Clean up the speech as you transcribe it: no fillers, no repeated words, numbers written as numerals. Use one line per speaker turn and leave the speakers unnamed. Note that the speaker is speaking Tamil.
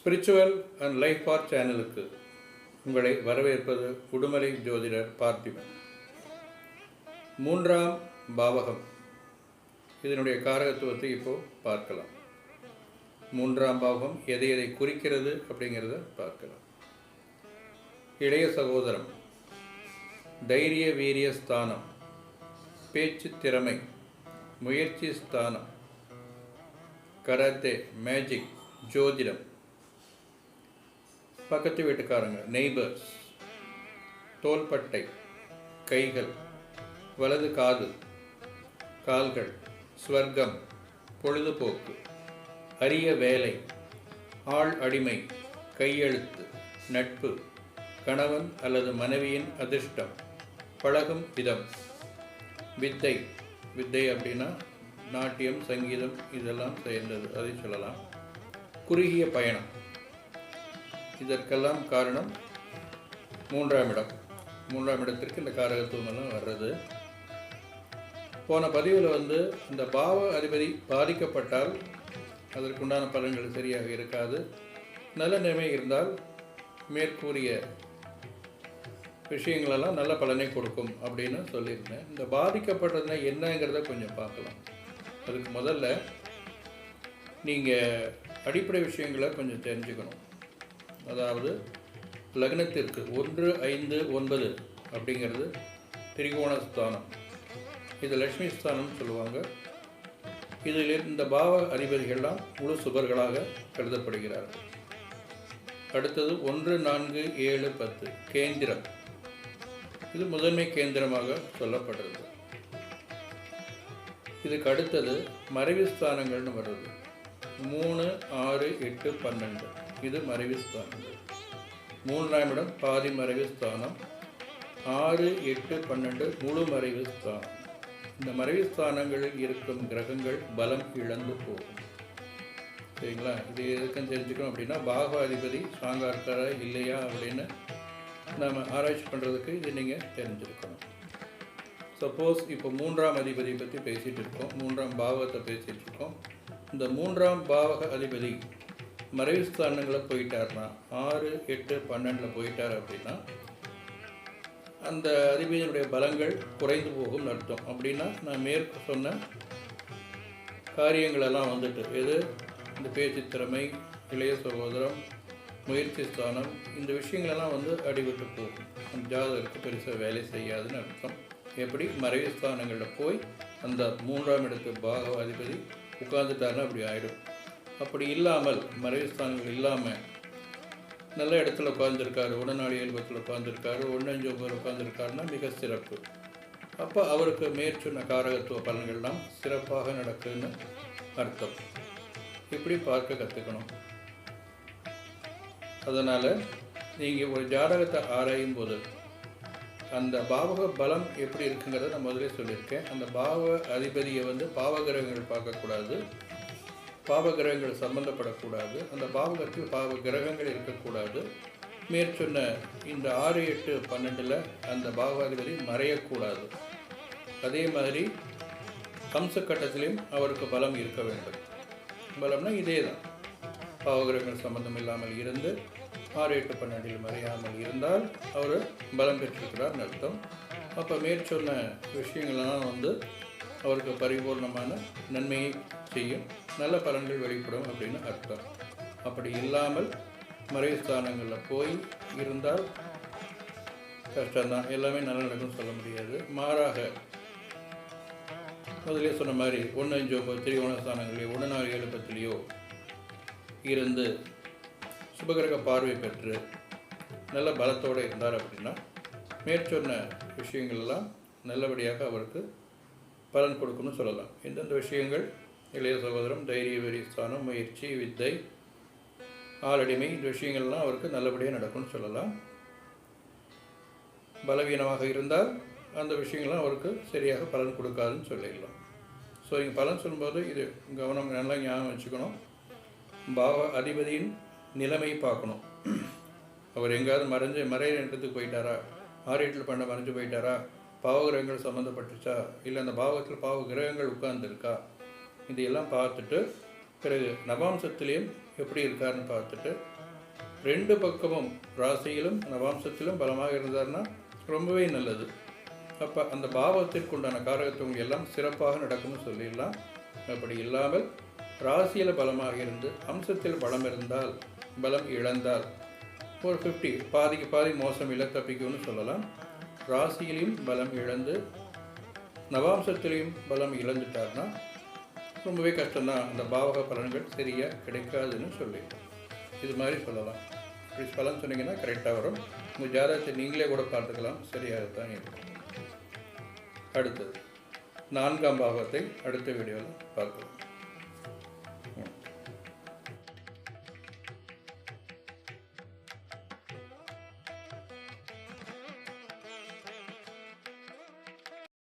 ஸ்பிரிச்சுவல் அண்ட் லைஃப் பாத் சேனலுக்கு உங்களை வரவேற்பது உடுமலை ஜோதிடர் பார்த்திபன். மூன்றாம் பாவகம், இதனுடைய காரகத்துவத்தை இப்போது பார்க்கலாம். மூன்றாம் பாவகம் எதை எதை குறிக்கிறது அப்படிங்கிறத பார்க்கலாம். இளைய சகோதரம், தைரிய வீரிய ஸ்தானம், பேச்சு திறமை, முயற்சி ஸ்தானம், கராத்தே, மேஜிக், ஜோதிடம், பக்கத்து வீட்டுக்காரங்க, நெய்பர்ஸ், தோள்பட்டை, கைகள், வலது காது, கால்கள், ஸ்வர்க்கம், பொழுதுபோக்கு, அரிய வேலை, ஆள் அடிமை, கையெழுத்து, நட்பு, கணவன் அல்லது மனைவியின் அதிர்ஷ்டம், பழகும் விதம், வித்தை, வித்தை அப்படின்னா நாட்டியம், சங்கீதம் இதெல்லாம் சேர்ந்தது, அதை சொல்லலாம். குறுகிய பயணம், இதற்கெல்லாம் காரணம் மூன்றாம் இடம். மூன்றாம் இடத்திற்கு இந்த காரகத்துவம் எல்லாம் வர்றது. போன பதிவில் இந்த பாவ அதிபதி பாதிக்கப்பட்டால் அதற்குண்டான பலன்கள் சரியாக இருக்காது. நல்ல நிலைமை இருந்தால் மேற்கூறிய விஷயங்களெல்லாம் நல்ல பலனை கொடுக்கும் அப்படின்னு சொல்லியிருந்தேன். இந்த பாதிக்கப்படுறதுனா என்னங்கிறத கொஞ்சம் பார்க்கலாம். அதுக்கு முதல்ல நீங்கள் அடிப்படை விஷயங்களை கொஞ்சம் தெரிஞ்சுக்கணும். அதாவது லக்னத்திற்கு 1, 5, 9 அப்படிங்கிறது திரிகோண ஸ்தானம். இது லட்சுமி ஸ்தானம்னு சொல்லுவாங்க. இதில் இந்த பாவ அதிபதிகள்லாம் முழு சுபர்களாக கருதப்படுகிறார்கள். அடுத்தது 1, 4, 7, 10 கேந்திரம். இது முதன்மை கேந்திரமாக சொல்லப்படுறது. இதுக்கு அடுத்தது மறைவு ஸ்தானங்கள்னு வருது. 3, 6, 8, 12 இது மறைவு ஸ்தானங்கள். மூன்றாம் இடம் பாதி மறைவு ஸ்தானம். 6, 8, 12 முழு மறைவு ஸ்தானம். இந்த மறைவு ஸ்தானங்களில் இருக்கும் கிரகங்கள் பலம் இழந்து போகும். சரிங்களா? இது எதுக்குன்னு தெரிஞ்சுக்கணும் அப்படின்னா, பாகாதிபதி ஸ்ட்ராங்காக இருக்காரா இல்லையா அப்படின்னு நாம் ஆராய்ச்சி பண்ணுறதுக்கு இது நீங்கள் தெரிஞ்சிருக்கணும். சப்போஸ் இப்போ மூன்றாம் அதிபதியை பற்றி பேசிகிட்டு இருக்கோம், மூன்றாம் பாவகத்தை பேசிகிட்டு இருக்கோம். இந்த மூன்றாம் பாவக அதிபதி மறைவு ஸ்தானங்களில் போயிட்டார்னா, 6, 8, 12 போயிட்டார் அப்படின்னா அந்த அதிபதியினுடைய பலங்கள் குறைந்து போகும் அர்த்தம். அப்படின்னா நான் மேற்கு சொன்ன காரியங்களெல்லாம் எது இந்த பேச்சு திறமை, இளைய சகோதரம், முயற்சி ஸ்தானம், இந்த விஷயங்களெல்லாம் அடிபட்டு போகும். அந்த ஜாதகருக்கு பெருசாக வேலை செய்யாதுன்னு அர்த்தம். எப்படி மறைவு ஸ்தானங்களில் போய் அந்த மூன்றாம் இடத்து பாக அதிபதி உட்கார்ந்துட்டாருன்னா அப்படி ஆகிடும். அப்படி இல்லாமல் மறைவு ஸ்தானங்கள் இல்லாமல் நல்ல இடத்துல உட்கார்ந்துருக்காரு, உடனாடி இயல்பத்தில் உட்கார்ந்துருக்காரு, 1, 5, 9 உட்கார்ந்துருக்காருன்னா மிக சிறப்பு. அப்போ அவருக்கு மேற்சொன்ன காரகத்துவ பலன்கள்லாம் சிறப்பாக நடக்குதுன்னு அர்த்தம். இப்படி பார்க்க கற்றுக்கணும். அதனால் நீங்கள் ஒரு ஜாதகத்தை ஆராயும் போது அந்த பாவக பலம் எப்படி இருக்குங்கிறத நான் முதலே சொல்லியிருக்கேன். அந்த பாவ அதிபதியை பாவகிரகங்கள் பார்க்கக்கூடாது, பாவகிரகங்கள் சம்பந்தப்படக்கூடாது, அந்த பாவகத்தில் பாவ கிரகங்கள் இருக்கக்கூடாது. மேற்சொன்ன இந்த 6, 8, 12 அந்த பாவாதிபதி மறையக்கூடாது. அதே மாதிரி கம்சக்கட்டத்திலையும் அவருக்கு பலம் இருக்க வேண்டும். பலம்னா இதே தான், பாவகிரகங்கள் சம்பந்தம் இல்லாமல் இருந்து 6, 8, 12 மறையாமல் இருந்தால் அவர் பலம் பெற்றிருக்கிறார் அர்த்தம். அப்போ மேற்சொன்ன விஷயங்கள்லாம் அவருக்கு பரிபூர்ணமான நன்மையை செய்யும், நல்ல பலன்கள் வெளிப்படும் அப்படின்னு அர்த்தம். அப்படி இல்லாமல் மறைவு ஸ்தானங்களில் போய் இருந்தால் கஷ்டம்தான். எல்லாமே நல்லா நடக்கும்னு சொல்ல முடியாது. மாறாக முதலே சொன்ன மாதிரி 1, 5, 9 திரிகோண ஸ்தானங்களையோ 1, 4, 7, 10 இருந்து சுபகிரக பார்வை பெற்று நல்ல பலத்தோடு இருந்தார் அப்படின்னா மேற்சொன்ன விஷயங்கள்லாம் நல்லபடியாக அவருக்கு பலன் கொடுக்கும்னு சொல்லலாம். எந்தெந்த விஷயங்கள்? இளைய சகோதரம், தைரிய வீரிய ஸ்தானம், முயற்சி, வித்தை, ஆளடிமை, இந்த விஷயங்கள்லாம் அவருக்கு நல்லபடியாக நடக்கும்னு சொல்லலாம். பலவீனமாக இருந்தால் அந்த விஷயங்கள்லாம் அவருக்கு சரியாக பலன் கொடுக்காதுன்னு சொல்லிடலாம். ஸோ இங்கே பலன் சொல்லும்போது இது கவனம் நல்லா ஞாபகம் வச்சுக்கணும். பாவ அதிபதியின் நிலைமை பார்க்கணும். அவர் எங்கேயாவது மறைய இடத்துக்கு போயிட்டாரா, 6, 8, 12 மறைஞ்சு போயிட்டாரா, பாவகிரகங்கள் சம்மந்தப்பட்டுச்சா, இல்லை அந்த பாவத்தில் பாவ கிரகங்கள் உட்கார்ந்துருக்கா, இதையெல்லாம் பார்த்துட்டு பிறகு நவாம்சத்திலையும் எப்படி இருக்காருன்னு பார்த்துட்டு, 2 பக்கமும் ராசியிலும் நவாம்சத்திலும் பலமாக இருந்தார்னா ரொம்பவே நல்லது. அப்போ அந்த பாவத்திற்குண்டான காரகத்துவம் எல்லாம் சிறப்பாக நடக்கும்னு சொல்லிடலாம். அப்படி இல்லாமல் ராசியில் பலமாக இருந்து அம்சத்தில் பலம் இருந்தால், பலம் இழந்தால் ஒரு 50 பாதிக்கு பாதி மோசம் இல்லை, தப்பிக்கும்னு சொல்லலாம். ராசியிலையும் பலம் இழந்து நவாம்சத்திலையும் பலம் இழந்துட்டார்னா ரொம்பவே கஷ்டம்தான். அந்த பாவக பலன்கள் சரியாக கிடைக்காதுன்னு சொல்லிட்டோம். இது மாதிரி சொல்லலாம். இப்படி பலன் சொன்னீங்கன்னா கரெக்டாக வரும். உங்கள் ஜாதகத்தை நீங்களே கூட பார்த்துக்கலாம், சரியாக தான் இருக்கும். அடுத்தது 4ஆம் பாவத்தை அடுத்த வீடியோவில் பார்க்கலாம்.